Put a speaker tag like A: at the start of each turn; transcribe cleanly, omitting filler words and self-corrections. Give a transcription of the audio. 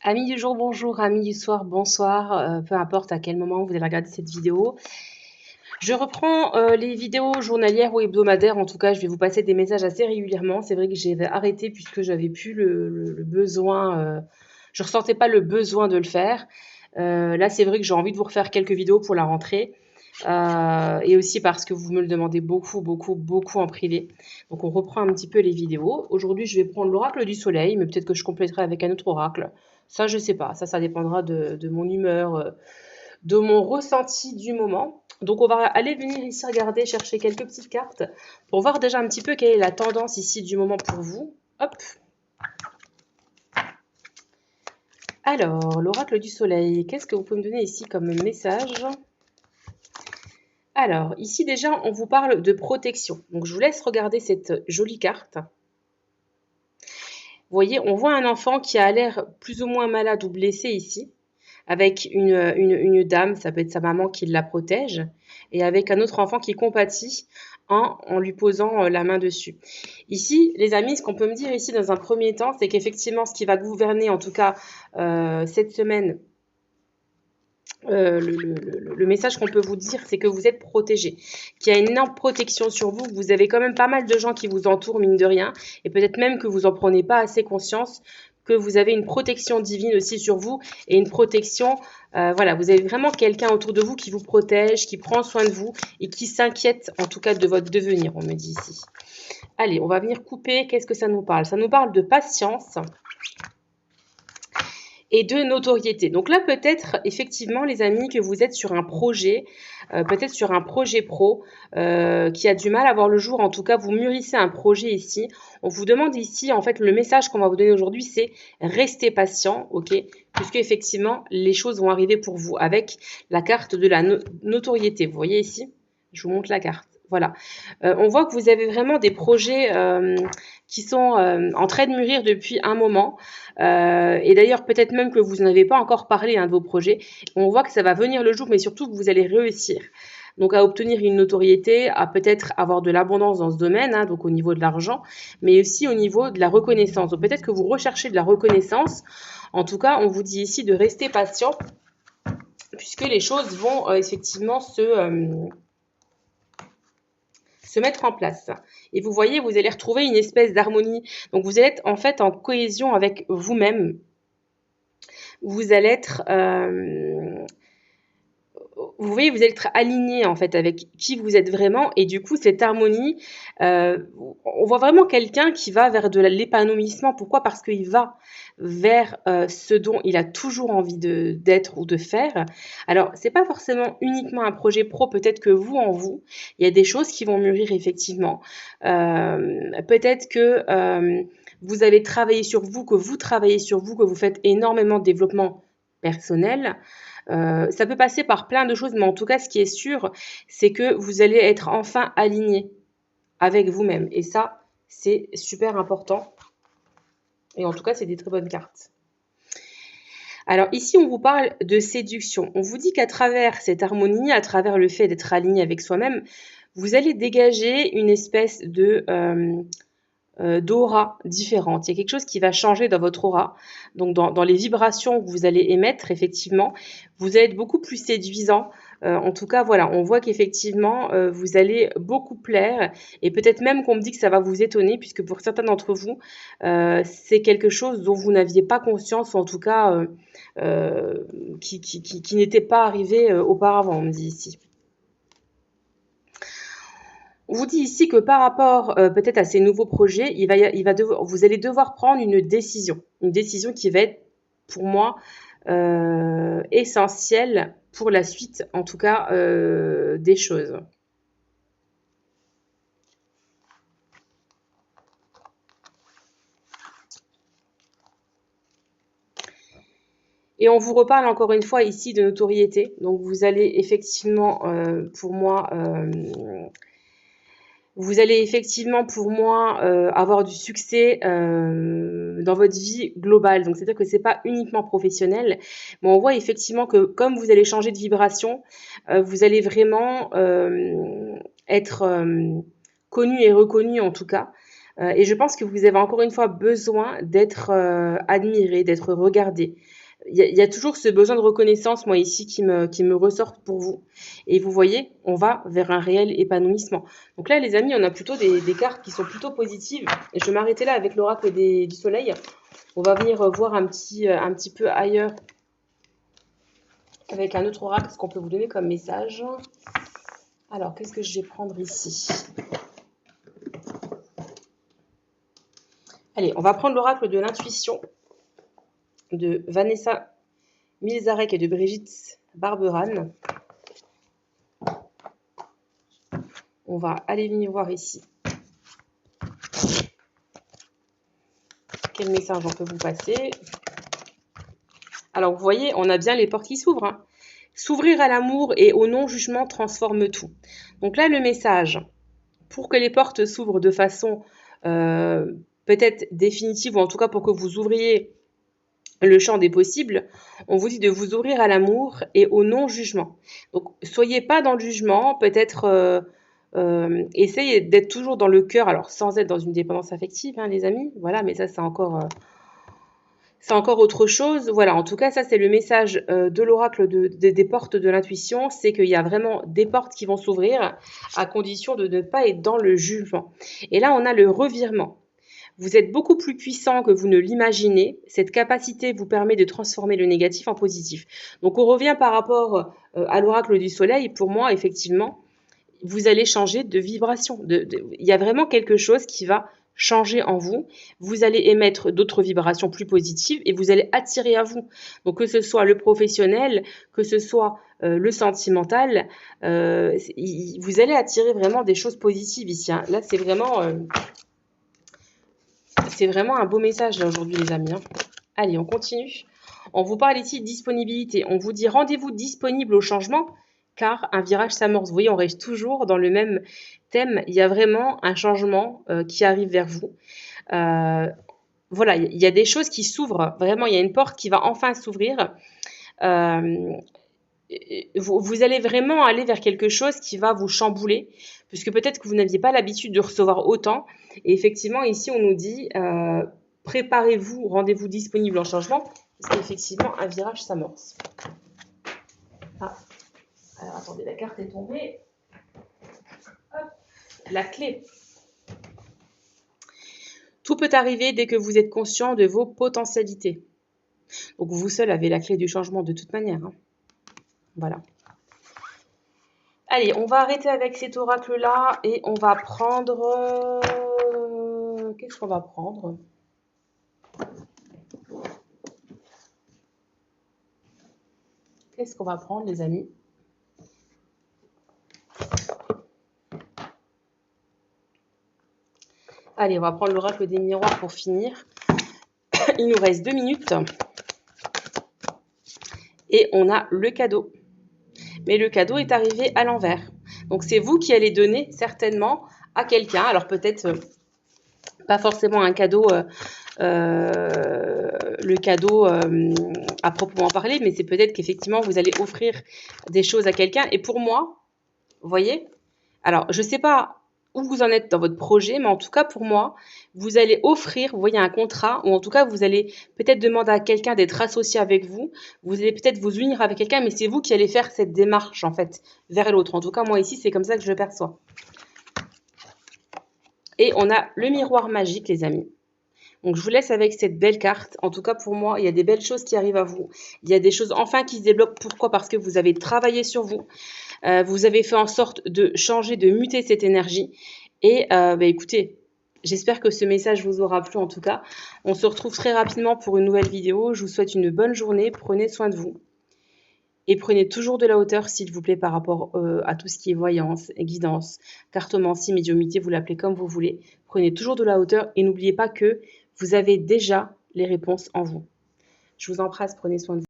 A: Amis du jour, bonjour, amis du soir, bonsoir, peu importe à quel moment vous allez regarder cette vidéo. Je reprends les vidéos journalières ou hebdomadaires, en tout cas je vais vous passer des messages assez régulièrement. C'est vrai que j'ai arrêté puisque j'avais plus le besoin, je ressentais pas le besoin de le faire. Là c'est vrai que j'ai envie de vous refaire quelques vidéos pour la rentrée. Et aussi parce que vous me le demandez beaucoup, beaucoup, beaucoup en privé. Donc on reprend un petit peu les vidéos. Aujourd'hui, je vais prendre l'oracle du soleil, mais peut-être que je compléterai avec un autre oracle. Ça, je sais pas. Ça dépendra de mon humeur, de mon ressenti du moment. Donc on va aller venir ici regarder, chercher quelques petites cartes pour voir déjà un petit peu quelle est la tendance ici du moment pour vous. Hop. Alors, l'oracle du soleil, qu'est-ce que vous pouvez me donner ici comme message? Alors, ici déjà, on vous parle de protection. Donc, je vous laisse regarder cette jolie carte. Vous voyez, on voit un enfant qui a l'air plus ou moins malade ou blessé ici, avec une dame, ça peut être sa maman qui la protège, et avec un autre enfant qui compatit en lui posant la main dessus. Ici, les amis, ce qu'on peut me dire ici dans un premier temps, c'est qu'effectivement, ce qui va gouverner, en tout cas cette semaine, le message qu'on peut vous dire, c'est que vous êtes protégé, qu'il y a une énorme protection sur vous, que vous avez quand même pas mal de gens qui vous entourent, mine de rien, et peut-être même que vous n'en prenez pas assez conscience, que vous avez une protection divine aussi sur vous, et une protection, voilà, vous avez vraiment quelqu'un autour de vous qui vous protège, qui prend soin de vous, et qui s'inquiète en tout cas de votre devenir, on me dit ici. Allez, on va venir couper, qu'est-ce que ça nous parle? Ça nous parle de patience, et de notoriété. Donc là, peut-être, effectivement, les amis, que vous êtes sur un projet, peut-être sur un projet pro qui a du mal à voir le jour. En tout cas, vous mûrissez un projet ici. On vous demande ici, en fait, le message qu'on va vous donner aujourd'hui, c'est restez patient, ok? Puisque effectivement, les choses vont arriver pour vous avec la carte de la notoriété. Vous voyez ici? Je vous montre la carte. Voilà. On voit que vous avez vraiment des projets qui sont en train de mûrir depuis un moment. Et d'ailleurs, peut-être même que vous n'avez pas encore parlé de vos projets. On voit que ça va venir le jour, mais surtout que vous allez réussir. Donc à obtenir une notoriété, à peut-être avoir de l'abondance dans ce domaine, donc au niveau de l'argent, mais aussi au niveau de la reconnaissance. Donc peut-être que vous recherchez de la reconnaissance. En tout cas, on vous dit ici de rester patient, puisque les choses vont effectivement se mettre en place. Et vous voyez, vous allez retrouver une espèce d'harmonie. Donc vous allez être en fait en cohésion avec vous-même. Vous allez être vous voyez, vous allez être aligné en fait avec qui vous êtes vraiment, et du coup cette harmonie, on voit vraiment quelqu'un qui va vers de l'épanouissement. Pourquoi? Parce qu'il va vers ce dont il a toujours envie d'être ou de faire. Alors c'est pas forcément uniquement un projet pro, peut-être que vous en vous, il y a des choses qui vont mûrir effectivement. Peut-être que vous avez travaillé sur vous, que vous travaillez sur vous, que vous faites énormément de développement personnel. Ça peut passer par plein de choses, mais en tout cas, ce qui est sûr, c'est que vous allez être enfin aligné avec vous-même. Et ça, c'est super important. Et en tout cas, c'est des très bonnes cartes. Alors ici, on vous parle de séduction. On vous dit qu'à travers cette harmonie, à travers le fait d'être aligné avec soi-même, vous allez dégager une espèce d'aura différente. Il y a quelque chose qui va changer dans votre aura. Donc dans les vibrations que vous allez émettre, effectivement, vous allez être beaucoup plus séduisant. En tout cas, voilà, on voit qu'effectivement, vous allez beaucoup plaire, et peut-être même qu'on me dit que ça va vous étonner, puisque pour certains d'entre vous, c'est quelque chose dont vous n'aviez pas conscience, ou en tout cas qui n'était pas arrivé auparavant, on me dit ici. On vous dit ici que par rapport peut-être à ces nouveaux projets, vous allez devoir prendre une décision qui va être pour moi essentielle pour la suite, en tout cas des choses. Et on vous reparle encore une fois ici de notoriété. Donc vous allez effectivement, pour moi, avoir du succès dans votre vie globale. Donc c'est-à-dire que c'est pas uniquement professionnel, mais on voit effectivement que comme vous allez changer de vibration, vous allez vraiment être connu et reconnu en tout cas. Et je pense que vous avez encore une fois besoin d'être admiré, d'être regardé. Il y a toujours ce besoin de reconnaissance, moi ici, qui me ressort pour vous. Et vous voyez, on va vers un réel épanouissement. Donc là, les amis, on a plutôt des cartes qui sont plutôt positives. Et je vais m'arrêter là avec l'oracle du soleil. On va venir voir un petit peu ailleurs avec un autre oracle, ce qu'on peut vous donner comme message. Alors, qu'est-ce que je vais prendre ici? Allez, on va prendre l'oracle de l'intuition de Vanessa Milzarek et de Brigitte Barberan. On va aller venir voir ici. Quel message on peut vous passer? Alors, vous voyez, on a bien les portes qui s'ouvrent. Hein. S'ouvrir à l'amour et au non-jugement transforme tout. Donc là, le message, pour que les portes s'ouvrent de façon peut-être définitive, ou en tout cas pour que vous ouvriez le champ des possibles, on vous dit de vous ouvrir à l'amour et au non-jugement. Donc, soyez pas dans le jugement, peut-être essayez d'être toujours dans le cœur, alors sans être dans une dépendance affective, hein, les amis, voilà, mais ça, c'est encore autre chose. Voilà, en tout cas, ça, c'est le message de l'oracle des portes de l'intuition, c'est qu'il y a vraiment des portes qui vont s'ouvrir à condition de ne pas être dans le jugement. Et là, on a le revirement. Vous êtes beaucoup plus puissant que vous ne l'imaginez. Cette capacité vous permet de transformer le négatif en positif. Donc, on revient par rapport à l'oracle du soleil. Pour moi, effectivement, vous allez changer de vibration. Il y a vraiment quelque chose qui va changer en vous. Vous allez émettre d'autres vibrations plus positives et vous allez attirer à vous. Donc, que ce soit le professionnel, que ce soit le sentimental, vous allez attirer vraiment des choses positives ici. Hein. Là, c'est vraiment un beau message là aujourd'hui, les amis. Hein. Allez, on continue. On vous parle ici de disponibilité. On vous dit rendez-vous disponible au changement car un virage s'amorce. Vous voyez, on reste toujours dans le même thème. Il y a vraiment un changement qui arrive vers vous. Voilà, il y a des choses qui s'ouvrent. Vraiment, il y a une porte qui va enfin s'ouvrir. Vous allez vraiment aller vers quelque chose qui va vous chambouler, puisque peut-être que vous n'aviez pas l'habitude de recevoir autant. Et effectivement, ici, on nous dit préparez-vous, rendez-vous disponible en changement, parce qu'effectivement, un virage s'amorce. Ah. Alors, attendez, la carte est tombée. Hop, la clé. Tout peut arriver dès que vous êtes conscient de vos potentialités. Donc, vous seul avez la clé du changement de toute manière. Hein. Voilà. Allez, on va arrêter avec cet oracle-là et on va prendre... Qu'est-ce qu'on va prendre? Qu'est-ce qu'on va prendre, les amis? Allez, on va prendre l'oracle des miroirs pour finir. Il nous reste 2 minutes. Et on a le cadeau. Mais le cadeau est arrivé à l'envers. Donc, c'est vous qui allez donner certainement à quelqu'un. Alors, peut-être pas forcément un cadeau, le cadeau à proprement parler, mais c'est peut-être qu'effectivement, vous allez offrir des choses à quelqu'un. Et pour moi, vous voyez, alors, je ne sais pas où vous en êtes dans votre projet, mais en tout cas, pour moi, vous allez offrir, vous voyez, un contrat, ou en tout cas, vous allez peut-être demander à quelqu'un d'être associé avec vous. Vous allez peut-être vous unir avec quelqu'un, mais c'est vous qui allez faire cette démarche, en fait, vers l'autre. En tout cas, moi, ici, c'est comme ça que je le perçois. Et on a le miroir magique, les amis. Donc, je vous laisse avec cette belle carte. En tout cas, pour moi, il y a des belles choses qui arrivent à vous. Il y a des choses enfin qui se débloquent. Pourquoi? Parce que vous avez travaillé sur vous. Vous avez fait en sorte de changer, de muter cette énergie. Et écoutez, j'espère que ce message vous aura plu en tout cas. On se retrouve très rapidement pour une nouvelle vidéo. Je vous souhaite une bonne journée. Prenez soin de vous. Et prenez toujours de la hauteur, s'il vous plaît, par rapport à tout ce qui est voyance, guidance, cartomancie, médiumnité, vous l'appelez comme vous voulez. Prenez toujours de la hauteur et n'oubliez pas que vous avez déjà les réponses en vous. Je vous embrasse, prenez soin de vous.